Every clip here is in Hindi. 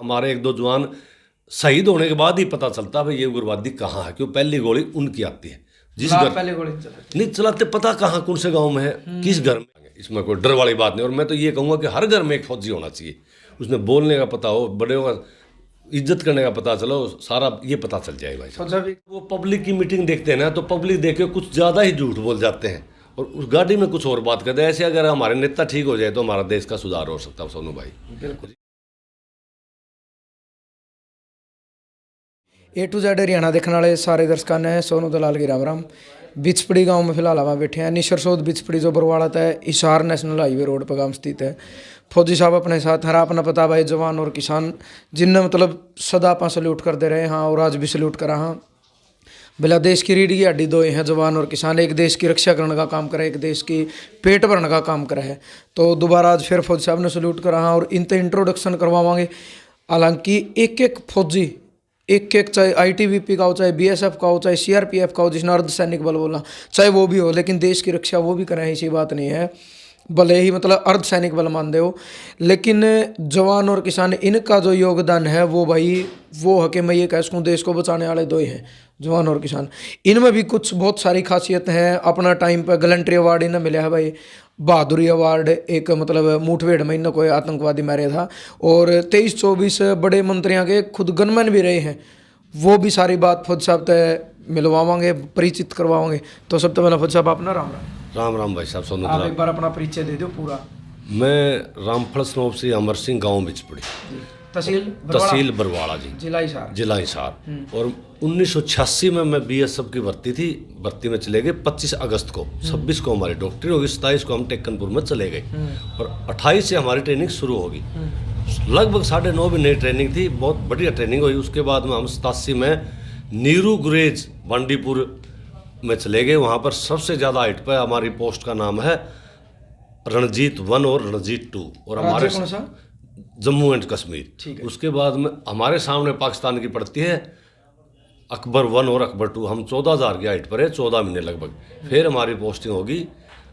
हमारे एक दो जवान शहीद होने के बाद ही पता चलता भाई ये उग्रवादी कहाँ है, क्यों पहली गोली उनकी आती है। जिस घर पहले गोली चलाते नहीं चलाते पता कहाँ कौन से गांव में है, किस घर में। इसमें कोई डर वाली बात नहीं। और मैं तो ये कहूँगा कि हर घर में एक फौजी होना चाहिए, उसने बोलने का पता हो, बड़े का इज्जत करने का पता चलो, सारा ये पता चल जाए भाई साहब। वो पब्लिक की मीटिंग देखते हैं ना, तो पब्लिक देख के कुछ ज़्यादा ही झूठ बोल जाते हैं और उस गाड़ी में कुछ और बात करते हैं। ऐसे अगर हमारे नेता ठीक हो जाए तो हमारा देश का सुधार हो सकता है सोनू भाई। बिल्कुल। A to Z हरियाणा देखने वाले सारे दर्शकों ने सोनू दलाल की राम राम। बिचपड़ी गांव में फिलहाल हम बैठे हैं। निशरसोद बिचपड़ी जो बरवाड़ा तय हिसार नेशनल हाईवे रोड पर गांव स्थित है। फौजी साहब अपने साथ हरा अपना पता भाई जवान और किसान जिनने मतलब सदा अपना सल्यूट करते रहे हाँ, और आज भी सल्यूट करा हाँ। बिला देश की रीढ़ की हड्डी दो हैं जवान और किसान, एक देश की रक्षा करने का काम करे, एक देश की पेट भरने का काम करे है। तो दोबारा आज फिर फौजी साहब ने सल्यूट करा हाँ, और इनते इंट्रोडक्शन करवावांगे। हालांकि एक एक फौजी एक चाहे ITBP का हो, चाहे BSF का हो, चाहे CRPF का हो, जिसने अर्धसैनिक बल बोला, चाहे वो भी हो, लेकिन देश की रक्षा वो भी करें, ऐसी बात नहीं है। भले ही मतलब अर्धसैनिक बल मान दे हो, लेकिन जवान और किसान इनका जो योगदान है वो भाई वो है कि मैं ये कह सकूँ देश को बचाने वाले दो ही हैं, जवान और किसान। इनमें भी कुछ बहुत सारी खासियत हैं। अपना टाइम पर गैलेंट्री अवार्ड इन्हें मिला है भाई, बहादुरी अवार्ड। एक मतलब मुठभेड़ में इन्हें कोई आतंकवादी मारे था, और 23-24 बड़े मंत्रियों के खुद गनमैन भी रहे हैं। वो भी सारी बात फौज साहब तय मिलवावांगे, परिचित करवाओगे। तो सबसे पहले फौज साहब अपना राम राम। राम राम भाई साहब। सोनू आप एक बार अपना परिचय दे दो पूरा। मैं रामफल स्नोप से अमर सिंह, गाँव बिचपड़ी, तहसील बरवाड़ा जी, जिला हिसार। और 1986 में मैं BSF की भर्ती में चले गए। 25 अगस्त को, 26 को हमारी डॉक्टरी होगी, 27 को हम टेक्कनपुर में चले गए और 28 से हमारी ट्रेनिंग शुरू होगी। लगभग 9.5 महीने ट्रेनिंग थी, बहुत बढ़िया ट्रेनिंग हुई। उसके बाद में हम 87 में नीरू गुरेज बांडीपुर में चले गए। वहाँ पर सबसे ज़्यादा हाइट पर हमारी पोस्ट का नाम है रणजीत 1 और रणजीत 2, और हमारे जम्मू एंड कश्मीर। उसके बाद में हमारे सामने पाकिस्तान की पड़ती है अकबर 1 और अकबर 2। हम 14,000 की हाइट पर है, 14 महीने लगभग। फिर हमारी पोस्टिंग होगी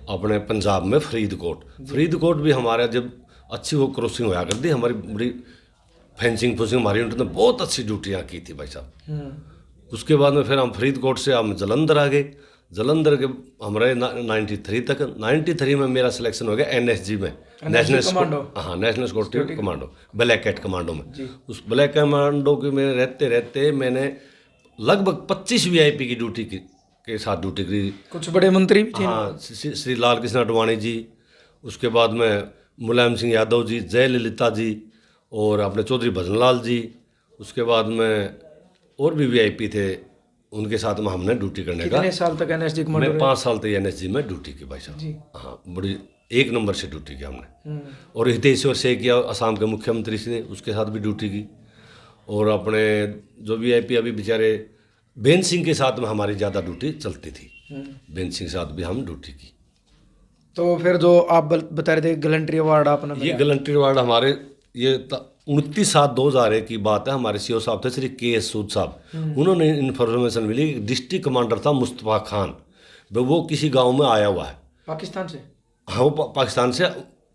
अपने पंजाब में फरीदकोट भी हमारे जब अच्छी वो क्रॉसिंग होया कर दी। हमारी बड़ी फेंसिंग फूसिंग हमारी यूनिट ने बहुत अच्छी ड्यूटियाँ की थी भाई साहब। उसके बाद में फिर हम फरीदकोट से हम जलंधर आ गए। जलंधर के हम रहे 93 तक। 93 में मेरा सिलेक्शन हो गया NSG में, national security commando, black cat commando में। उस ब्लैक कमांडो के में रहते मैंने लगभग 25 VIP की ड्यूटी के साथ ड्यूटी की। कुछ बड़े मंत्री भी थे। हाँ, श्री लाल कृष्ण आडवाणी जी, उसके बाद में मुलायम सिंह यादव जी, जयललिता जी, और अपने चौधरी भजनलाल जी। उसके बाद में और भी VIP थे, उनके साथ में हमने ड्यूटी करने का। कितने साल तक NSG कमांडो? मैं 5 साल तक NSG में ड्यूटी की भाई साहब। हाँ, बड़ी 1 नंबर से ड्यूटी की हमने। और हितेश्वर से किया, असम के मुख्यमंत्री से, उसके साथ भी ड्यूटी की। और अपने जो VIP अभी बेचारे बेन सिंह के साथ में हमारी ज़्यादा ड्यूटी चलती थी। बेन सिंह के साथ भी हम ड्यूटी की। तो फिर जो आप बता रहे थे गैलेंट्री अवार्ड आपने, ये गैलेंट्री अवार्ड हमारे ये 29/7/2001 की बात है। हमारे CO साहब थे श्री KS सूद साहब। उन्होंने इन्फॉर्मेशन मिली कि डिस्ट्रिक्ट कमांडर था मुस्तफ़ा खान, वो किसी गांव में आया हुआ है पाकिस्तान से। हाँ, वो पाकिस्तान से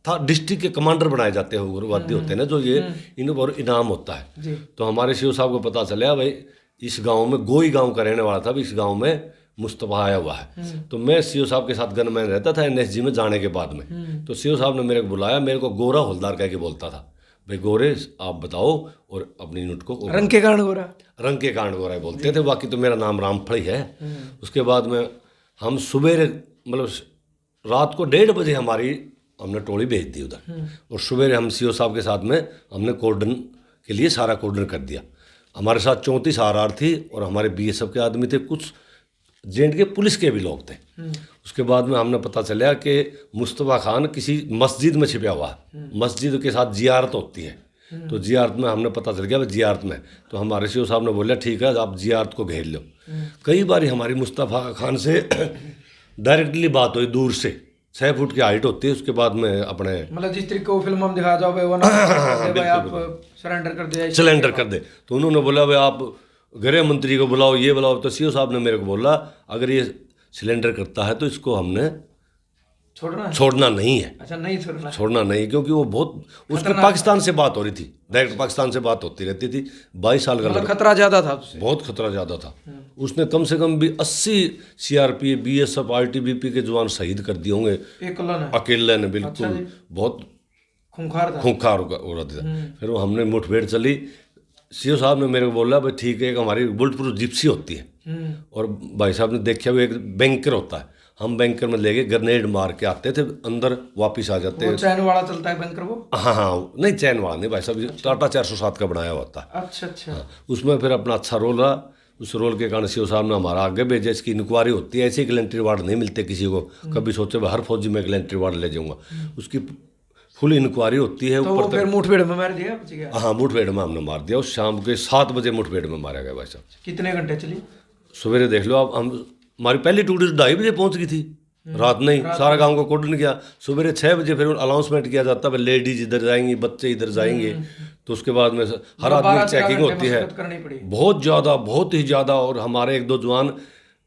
था। डिस्ट्रिक्ट के कमांडर बनाए जाते हैं, उग्रवादी होते हैं ना जो, ये इन पर इनाम होता है। तो हमारे CO साहब को पता चला भाई इस गाँव में, गोई गाँव का रहने वाला था, इस गाँव में मुस्तफ़ा आया हुआ है। तो मैं CO साहब के साथ गनमैन रहता था NSG में जाने के बाद में। तो CO साहब ने मेरे को बुलाया, मेरे को गोरा हवलदार कह के बोलता था, भाई गोरे आप बताओ, और अपनी यूनिट को रंग के कांड गोरा बोलते थे। बाकी तो मेरा नाम रामफल ही है। उसके बाद में हम सुबह मतलब रात को 1:30 बजे हमने टोली भेज दी उधर, और सुबह हम CO साहब के साथ में हमने कोर्डन के लिए सारा कोर्डन कर दिया। हमारे साथ 34 RR थी, और हमारे BSF के आदमी थे, कुछ J&K पुलिस के भी लोग थे। उसके बाद में हमने पता चला कि मुस्तफ़ा खान किसी मस्जिद में छिपा हुआ है। मस्जिद के साथ जियारत होती है, तो जियारत में हमने पता चल गया जियारत में। तो हमारे CO साहब ने बोला ठीक है आप जियारत को घेर लो। कई बार हमारी मुस्तफ़ा खान से डायरेक्टली बात हुई, दूर से 6 फुट की हाइट होती है। उसके बाद में अपने मतलब जिस तरीके को फिल्म में दिखाया जाओ भाई आप सरेंडर कर दे। तो उन्होंने बोला भाई आप गृह मंत्री को बुलाओ, ये बुलाओ। तो CO साहब ने मेरे को बोला अगर ये सिलेंडर करता है तो इसको हमने छोड़ना नहीं है। अच्छा, नहीं छोड़ना नहीं, क्योंकि वो बहुत उसकी पाकिस्तान से बात हो रही थी, डायरेक्ट पाकिस्तान से बात होती रहती थी। 22 साल का खतरा ज़्यादा था उससे, बहुत खतरा ज़्यादा था। उसने कम से कम भी 80 सीआरपीएफ, बीएसएफ, आईटीबीपी के जवान शहीद कर दिए होंगे अकेले ने। बिल्कुल बहुत खूंखार हो रहा था। फिर वो हमने मुठभेड़ चली, सीओ साहब ने मेरे को बोला भाई ठीक है, एक हमारी बुलेट प्रूफ जिप्सी होती है, और भाई साहब ने देखा वो एक बैंकर होता है, हम बैंकर में ले गए, ग्रेनेड मार के आते थे अंदर, वापस आ जाते। चैन वाला चलता है बैंकर वो? हाँ, नहीं चैन वाला नहीं भाई साहब, टाटा 407 का बनाया होता है। अच्छा। उसमें फिर अपना अच्छा रोल रहा, उस रोल के कारण सीओ साहब ने हमारा आगे भेजा। इसकी इंक्वायरी होती है, ऐसे गैलेंट्री वार्ड नहीं मिलते किसी को। कभी सोचे हर फौजी में गैलेंट्री वार्ड ले जाऊंगा, उसकी फुल इंक्वायरी होती है। ऊपर फिर मुठभेड़ में मार दिया? हाँ, मुठभेड़ में हमने मार दिया। उस शाम के 7 बजे मुठभेड़ में मारा गया भाई साहब। कितने घंटे चली? सवेरे देख लो आप, हमारी पहली टूटी 2:30 बजे पहुंच गई थी, रात नहीं। सारा गांव को कोडन किया, सवेरे 6 बजे फिर अनाउंसमेंट किया जाता है, लेडीज इधर जाएंगी, बच्चे इधर जाएंगे। तो उसके बाद में हर आदमी की चेकिंग होती है, बहुत ज़्यादा, बहुत ही ज़्यादा। और हमारे 1-2 जवान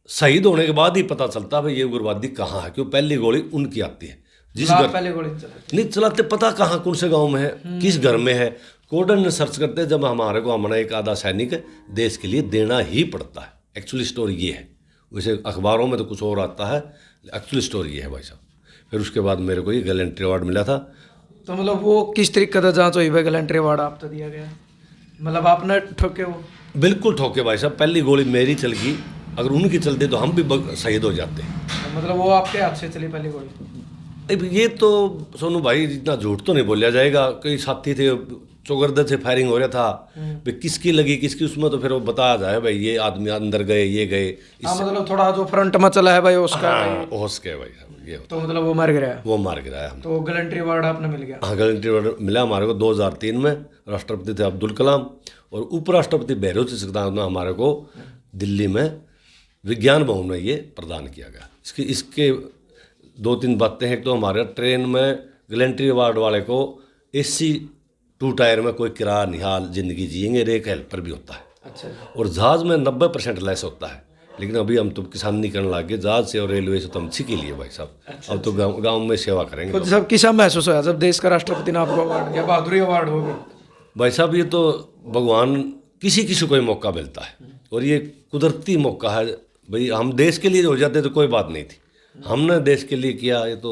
शहीद होने के बाद ही पता चलता है भाई ये उग्रवादी कहाँ है, क्यों पहली गोली उनकी आती है। जिस घर पहले गोली नहीं चलाते, पता कहाँ कौन से गांव में है, किस घर में है, कोडन ने सर्च करते। जब हमारे को हमारा एक आधा सैनिक देश के लिए देना ही पड़ता है। एक्चुअली स्टोरी ये है, वैसे अखबारों में तो कुछ और आता है, एक्चुअली स्टोरी ये है भाई साहब। फिर उसके बाद मेरे को ये गैलेंट्री अवार्ड मिला था। तो मतलब वो किस तरीके का जांच हुई भाई, गैलेंट्री अवार्ड आप तो दिया गया, मतलब आपने ठोके? वो बिल्कुल ठोके भाई साहब। पहली गोली मेरी चल गई, अगर उनकी चलती तो हम भी शहीद हो जाते। मतलब वो आपके हाथ से चली पहली गोली? ये तो सोनू भाई इतना झूठ तो नहीं बोला जाएगा। कई साथी थे, चौगर्दे से फायरिंग हो रहा था, भाई किसकी लगी किसकी, उसमें तो फिर वो बताया जाए भाई ये आदमी अंदर गए, ये गए। मतलब थोड़ा जो फ्रंट में चला है भाई उसका? उसके भाई ये तो मतलब वो मार गिराया? वो मार गिराया। तो गैलेंट्री अवार्ड आपने मिल गया? हाँ, गैलेंट्री अवार्ड मिला हमारे को 2003 में। राष्ट्रपति थे अब्दुल कलाम, और उपराष्ट्रपति बहरोज सिकदार ने हमारे को दिल्ली में विज्ञान भवन में ये प्रदान किया गया। इसके 2-3 बातें हैं। तो हमारे ट्रेन में गैलेंट्री अवार्ड वाले को AC 2 टायर में कोई किराया निहाल जिंदगी जिएंगे, एक हेल्पर भी होता है। अच्छा। और जहाज़ में 90% लेस होता है। लेकिन अभी हम तो किसानी करने लगे, जहाज से और रेलवे से तो हम सीख लिए भाई साहब। अच्छा, अब तो गाँव में सेवा करेंगे। तो सब किसा महसूस होया जब देश का राष्ट्रपति ने आपको अवार्ड दिया, बहादुरी अवार्ड हो गया? भाई साहब ये तो भगवान किसी को कोई मौका मिलता है, और ये कुदरती मौका है भाई। हम देश के लिए हो जाते तो कोई बात नहीं थी, हमने देश के लिए किया। ये तो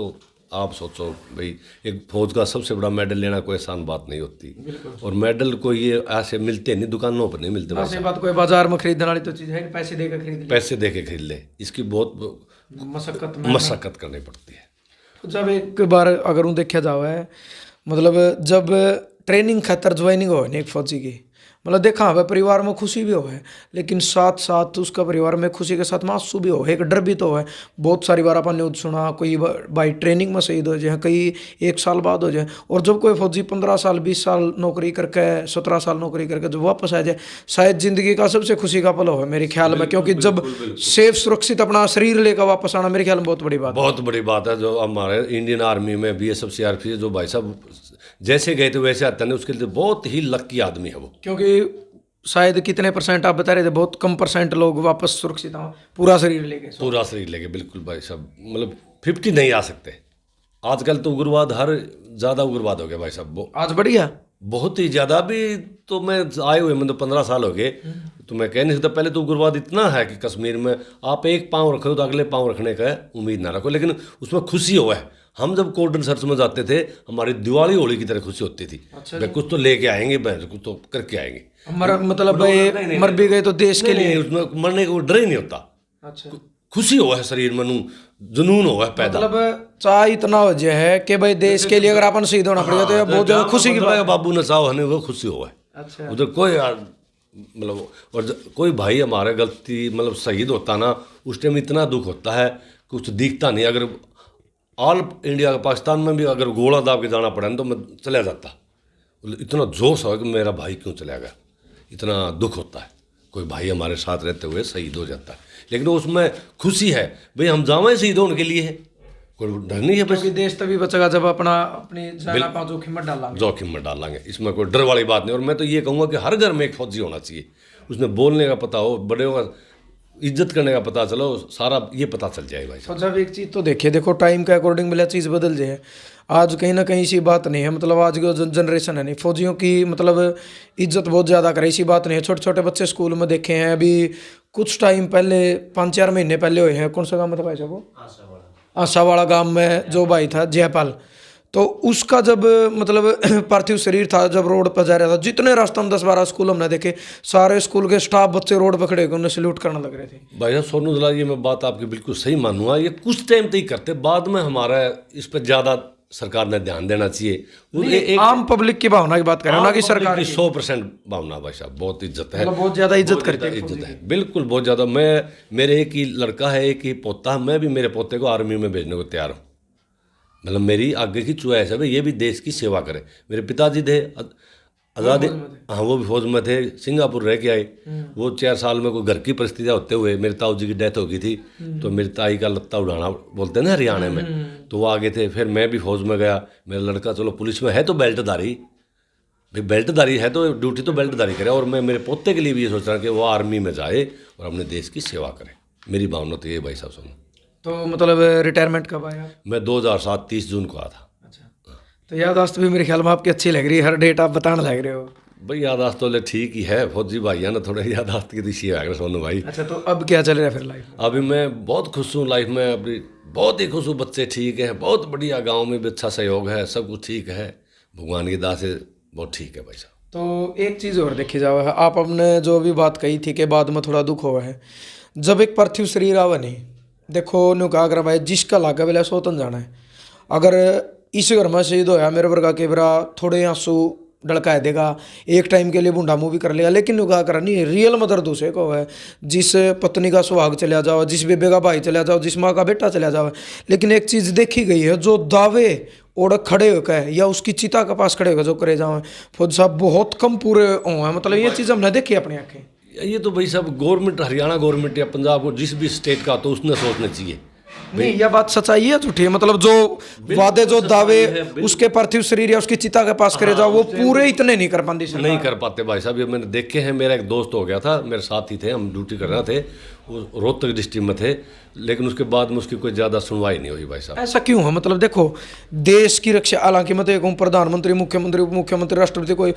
आप सोचो भाई, एक फौज का सबसे बड़ा मेडल लेना कोई आसान बात नहीं होती। और मेडल को ये ऐसे मिलते नहीं, दुकानों पर नहीं मिलते। ऐसी बात कोई बाजार में खरीदने वाली तो चीज़ है, पैसे दे के खरीद ले, पैसे दे के खरीद ले, इसकी बहुत मशक्कत करनी पड़ती है। जब एक बार अगर उन देखा जाए, मतलब जब ट्रेनिंग खातर ज्वाइनिंग हो एक फौजी की, मतलब देखा है परिवार में खुशी भी हो है, लेकिन साथ साथ उसका परिवार में खुशी के साथ मासूम भी हो, एक डर भी तो है। बहुत सारी बार अपन न्यूज़ सुना, कोई भाई ट्रेनिंग में शहीद हो जाए, कई 1 साल बाद हो जाए। और जब कोई फौजी 15 साल 20 साल नौकरी करके, 17 साल नौकरी करके जब वापस आ जाए, शायद ज़िंदगी का सबसे खुशी का पल हो मेरे ख्याल में। क्योंकि जब सेफ सुरक्षित अपना शरीर लेकर वापस आना मेरे ख्याल में बहुत बड़ी बात है। जो हमारे इंडियन आर्मी में BSF CRP जो भाई साहब जैसे गए थे वैसे आते हैं, उसके लिए बहुत ही लकी आदमी है वो। क्योंकि शायद कितने % आप बता रहे थे, बहुत कम % लोग वापस सुरक्षित हो, पूरा शरीर लेके। बिल्कुल भाई साहब, मतलब 50 नहीं आ सकते। आजकल तो उग्रवाद ज़्यादा उग्रवाद हो गया भाई साहब। वो आज बढ़िया, बहुत ही ज़्यादा। अभी तो मैं आए हुए मतलब 15 साल हो गए, तो मैं कह नहीं सकता। पहले तो उग्रवाद इतना है कि कश्मीर में आप एक पाँव रखो तो अगले पाँव रखने का उम्मीद ना रखो, लेकिन उसमें खुशी हो है। हम जब कोर्डन सर्च में जाते थे, हमारी दिवाली होली की तरह खुशी होती थी। अच्छा, कुछ तो लेके आएंगे, कुछ तो करके आएंगे। मतलब मर भी गए तो देश के लिए, उसमें मरने को डर ही नहीं होता। अच्छा, खुशी हो है शरीर में, जुनून हो है पैदा। मतलब चाह इतना हो जाए है कि भाई देश के लिए अगर अपन शहीद होना पड़ेगा तो बहुत ज्यादा खुशी की बात। बाबू ने चाह हमें वो खुशी हो है। अच्छा, उधर कोई मतलब, और कोई भाई हमारा गलती मतलब शहीद होता ना, उस टाइम इतना दुख होता है, कुछ दिखता नहीं। अगर ऑल इंडिया पाकिस्तान में भी अगर गोला दाब के जाना पड़ा तो मैं चला जाता। इतना जोश हो कि मेरा भाई क्यों चला गया, इतना दुख होता है। कोई भाई हमारे साथ रहते हुए शहीद हो जाता है, लेकिन उसमें खुशी है भाई हम जावे शहीद होने के लिए है, कोई डर नहीं है। क्योंकि देश तभी बचेगा जब अपनी जान जोखिम में डालांगे। इसमें कोई डर वाली बात नहीं। और मैं तो ये कहूँगा कि हर घर में एक फौजी होना चाहिए, उसने बोलने का पता हो, बड़े होगा इज्जत करने का पता चलो, सारा ये पता चल जाए भाई साहब। जब एक चीज़ तो देखिए, देखो टाइम के अकॉर्डिंग मिला चीज़ बदल जाए। आज कहीं ना कहीं इसी बात नहीं है, मतलब आज की जो जनरेशन है नहीं, फौजियों की मतलब इज्जत बहुत ज़्यादा करे, इसी बात नहीं है। छोटे छोटे बच्चे स्कूल में देखे हैं, अभी कुछ टाइम पहले 5-4 महीने पहले हुए हैं, कौन सा गाँव में था भाई साहब वो, आशावाड़ा गांव में जो भाई था जयपाल, तो उसका जब मतलब पार्थिव शरीर था, जब रोड पर जा रहा था, जितने रास्ते में 10-12 स्कूल हमने देखे, सारे स्कूल के स्टाफ बच्चे रोड पर खड़े होकर उन्हें सल्यूट करने लग रहे थे। भाई साहब सोनू दलाल, ये मैं बात आपकी बिल्कुल सही मानूंगा। ये कुछ टाइम तक ही करते, बाद में हमारा इस पर ज़्यादा सरकार ने ध्यान देना चाहिए। एक आम पब्लिक की भावना की बात करें ना, कि सरकार की 100% भावना भाई साहब, बहुत इज्जत है, मतलब बहुत ज़्यादा इज्जत करते हैं, इज्जत है बिल्कुल बहुत ज़्यादा। मेरे एक ही लड़का है, एक ही पोता है, मैं भी मेरे पोते को आर्मी में भेजने को तैयार हूँ। मतलब मेरी आगे की चॉइस है भाई, ये भी देश की सेवा करे। मेरे पिताजी थे आज़ादी, हाँ वो भी फौज में थे, सिंगापुर रह के आए। वो 4 साल में कोई घर की परिस्थितियाँ होते हुए मेरे ताऊ जी की डेथ हो गई थी, तो मेरी ताई का लत्ता उड़ाना बोलते हैं ना हरियाणा में, तो वो आगे थे। फिर मैं भी फौज में गया। मेरा लड़का चलो पुलिस में है तो बेल्टदारी, भाई बेल्टदारी है तो ड्यूटी तो बेल्टदारी करे। और मैं मेरे पोते के लिए भी ये सोच रहा हूँ कि वो आर्मी में जाए और अपने देश की सेवा करे। मेरी भावना तो ये भाई साहब सुनो। तो मतलब रिटायरमेंट कब आया? मैं 2007 30 जून को आया था। अच्छा, तो याददाश्त भी मेरे ख्याल में आपकी अच्छी लग रही है, हर डेट आप बताने लग रहे हो। भाई याददाश्त तो ठीक ही है, फौजी भाई है ना, थोड़ा याददाश्त की दिशा है सोनू भाई। अच्छा, तो अब क्या चल रहा है फिर लाइफ में? अभी मैं बहुत खुश हूँ लाइफ में, अभी बहुत ही खुश हूँ। बच्चे ठीक हैं, बहुत बढ़िया, गाँव में भी अच्छा सहयोग है, सब कुछ ठीक है, भगवान की दास से बहुत ठीक है भाई साहब। तो एक चीज़ और देखी जाओ है, आप अपने जो भी बात कही थी कि बाद में थोड़ा दुख हुआ है, जब एक पार्थिव शरीर आवा नहीं, देखो नु कहा अगर भाई जिसका लागा बेला सोतन जाना है, अगर इस घर में शहीद होया मेरे वर्गा के बरा थोड़े आंसू ढड़का देगा, एक टाइम के लिए बूढ़ा मुँह भी कर लेगा, लेकिन नु कहा करा नहीं, रियल मदर दूसरे को है। जिस पत्नी का सुहाग चला जाओ, जिस बेबे का भाई चला जाओ, जिस माँ का बेटा चला जाओ, लेकिन एक चीज़ देखी गई है, जो दावे और खड़े होकर या उसकी चिता के पास खड़े होकर जो करे जाओ फौज साहब बहुत कम पूरे हुए, मतलब ये चीज़ हमने देखी अपनी आँखें। ये तो भाई साहब गवर्नमेंट, हरियाणा गवर्नमेंट या पंजाब को, जिस भी स्टेट का तो उसने सोचना चाहिए। नहीं, यह बात सच्चाई है झूठी है, मतलब जो वादे जो दावे उसके पार्थिव शरीर या उसकी चिता के पास करे जाओ, वो पूरे इतने नहीं कर पाते, नहीं कर पाते भाई साहब। ये मैंने देखे हैं, मेरा एक दोस्त हो गया था, मेरे साथ ही थे, हम ड्यूटी कर रहे थे, वो रोहतक डिस्ट्रिक्ट में थे, लेकिन उसके बाद में उसकी कोई ज़्यादा सुनवाई नहीं हुई भाई साहब। ऐसा क्यों है? मतलब देखो देश की रक्षा, हालांकि मैं तो एक प्रधानमंत्री, मुख्यमंत्री, उप मुख्यमंत्री, राष्ट्रपति, कोई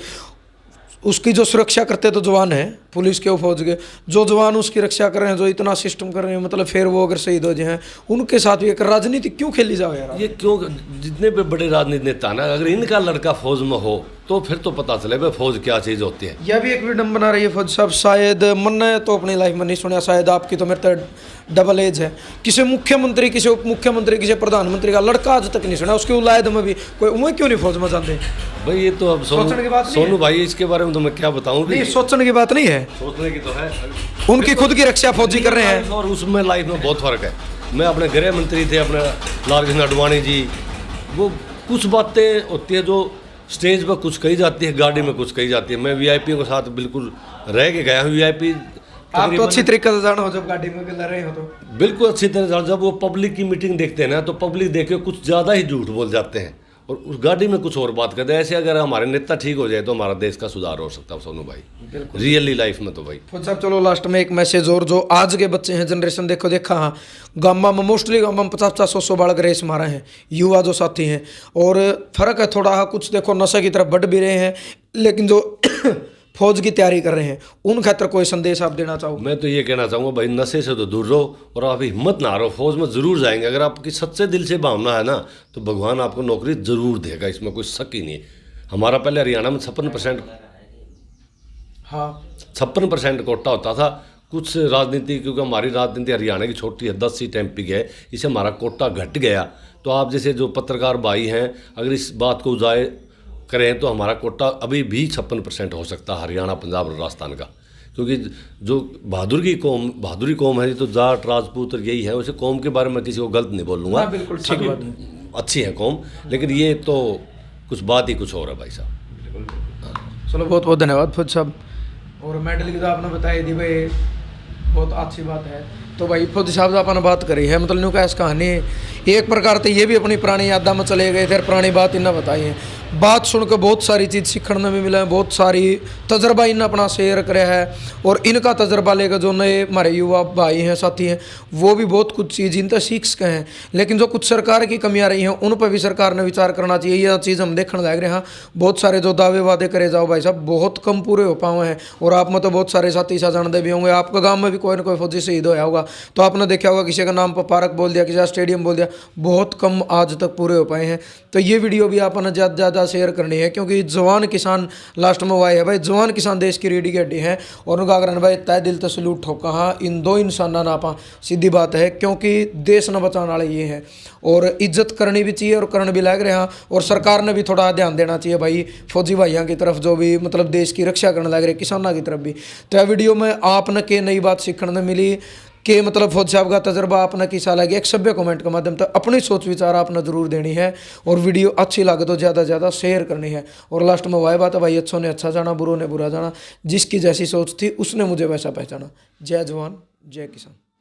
उसकी जो सुरक्षा करते तो जवान है, पुलिस के, फौज के, जो जवान उसकी रक्षा कर रहे हैं, जो इतना सिस्टम कर रहे हैं, मतलब फिर वो अगर शहीद हो जाए उनके साथ भी एक राजनीति क्यों खेली जाओ यार? ये क्यों? जितने भी बड़े राजनीति नेता ना, अगर इनका लड़का फौज में हो तो फिर तो पता चले भाई फौज क्या चीज़ होती है। यह भी एक विडम्बना बना रही है फौज साहब, शायद मैंने तो अपनी लाइफ में नहीं सुना, शायद आपकी तो मेरे तो डबल एज है, किसी मुख्यमंत्री, किसी उप मुख्यमंत्री, किसी प्रधानमंत्री का लड़का आज तक नहीं सुना, उसकी उलायद में भी कोई उम्र क्यों नहीं फौज में जाते भाई? ये तो अब सोचने की बात सोनू भाई, इसके बारे में तो मैं क्या बताऊं। नहीं, सोचने की बात नहीं है, सोचने की तो है, उनकी खुद की रक्षा फौजी कर रहे हैं, और उसमें लाइफ में बहुत फर्क है। मैं अपने गृह मंत्री थे, अपने लाल कृष्ण आडवाणी जी, वो कुछ बातें होती है जो स्टेज पर कुछ कही जाती है, गाड़ी में कुछ कही जाती है। मैं वीआईपी के साथ बिल्कुल रह के गया हूँ। वीआईपी आप तो अच्छी तरीके से जाना हो, जब गाड़ी में लड़ रहे हो तो बिल्कुल अच्छी तरह। जब वो पब्लिक की मीटिंग देखते हैं ना, तो पब्लिक देख के कुछ ज़्यादा ही झूठ बोल जाते हैं और उस गाड़ी में कुछ और बात करते हैं। ऐसे अगर हमारे नेता ठीक हो जाए तो हमारा देश का सुधार हो सकता है सोनू भाई, रियली लाइफ में तो भाई। फौज साहब चलो लास्ट में एक मैसेज और, जो आज के बच्चे हैं, जनरेशन देखा हाँ, गामा में मोस्टली गामा में 50-100 बालक रेस मारे हैं, युवा जो साथी हैं, और फर्क है थोड़ा, कुछ देखो नशे की तरफ बढ़ भी रहे हैं, लेकिन जो फौज की तैयारी कर रहे हैं उन खातर कोई संदेश आप देना चाहो? मैं तो ये कहना चाहूँगा भाई, नशे से तो दूर रहो और आप हिम्मत ना हारो, फौज में ज़रूर जाएंगे। अगर आपकी सच्चे दिल से भावना है ना, तो भगवान आपको नौकरी ज़रूर देगा, इसमें कोई शक ही नहीं है। हमारा पहले हरियाणा में 56%, हाँ 56% कोटा होता था। कुछ राजनीति, क्योंकि हमारी राजनीति हरियाणा की छोटी है, 10 सीट MP की है, इससे हमारा कोटा घट गया। तो आप जैसे जो पत्रकार भाई हैं, अगर इस बात को उजागर करें तो हमारा कोटा अभी भी 56% हो सकता है, हरियाणा, पंजाब और राजस्थान का। क्योंकि जो बहादुरी कौम है, तो जाट, राजपूत यही है। वैसे कौम के बारे में किसी को गलत नहीं बोलूँगा, बिल्कुल ठीक बात है, अच्छी है कौम, लेकिन ये तो कुछ बात ही कुछ और है भाई साहब। चलो बहुत बहुत धन्यवाद फौज साहब। और मेडल की तो आपने बताई दी भाई, बहुत अच्छी बात है। तो भाई फौजी साहब अपन बात करी है मतलब न्यू कैस कहानी एक प्रकार से ये भी अपनी पुरानी यादा में चले गए थे, पुरानी बात इन्हें बताई है। बात सुनकर बहुत सारी चीज़ सीखने में मिला है, बहुत सारी तजर्बा इन्हें अपना शेयर कराया है। और इनका तजर्बा लेकर जो नए हमारे युवा भाई हैं, साथी हैं, वो भी बहुत कुछ चीज़ इन तक सीख सके हैं। लेकिन जो कुछ सरकार की कमियां रही हैं उन पर भी सरकार ने विचार करना चाहिए। यह चीज़ हम देखने लग रहे हैं। बहुत सारे जो दावे वादे करे जाओ भाई साहब बहुत कम पूरे हो पाए हैं। और आप में तो बहुत सारे साथी सा जानते भी होंगे, आपका गाँव में भी कोई ना कोई फौजी शहीद होया होगा, तो आपने देखा होगा किसी का नाम पर पार्क बोल दिया, किसी का स्टेडियम बोल दिया, बहुत कम आज तक पूरे हो पाए हैं। तो ये वीडियो भी आपने ज़्यादा ज़्यादा शेयर करनी है, क्योंकि जवान किसान लास्ट में वो आए हैं भाई। जवान किसान देश की रीढ़ की हड्डी हैं और उनका अगर भाई तय दिल तो सलूट ठोका। हाँ, इन दो इंसाना ना पा सीधी बात है, क्योंकि देश न बचाने वाले ये हैं। और इज्जत करनी भी चाहिए और करने भी लग रहे हैं। और सरकार ने भी थोड़ा ध्यान देना चाहिए भाई फौजी भाइयों की तरफ, जो भी मतलब देश की रक्षा करने लग रहे किसानों की तरफ भी। तो यह वीडियो में आपने के नई बात सीखने में मिली कि मतलब फौजी साहब का तजर्बा आपने किसा लगे, एक सभ्य कमेंट के माध्यम से अपनी सोच विचार आपने जरूर देनी है। और वीडियो अच्छी लगे तो ज़्यादा ज़्यादा शेयर करनी है। और लास्ट में वह बात है भाई, अच्छों ने अच्छा जाना, बुरों ने बुरा जाना। जिसकी जैसी सोच थी उसने मुझे वैसा पहचाना। जय जवान जय किसान।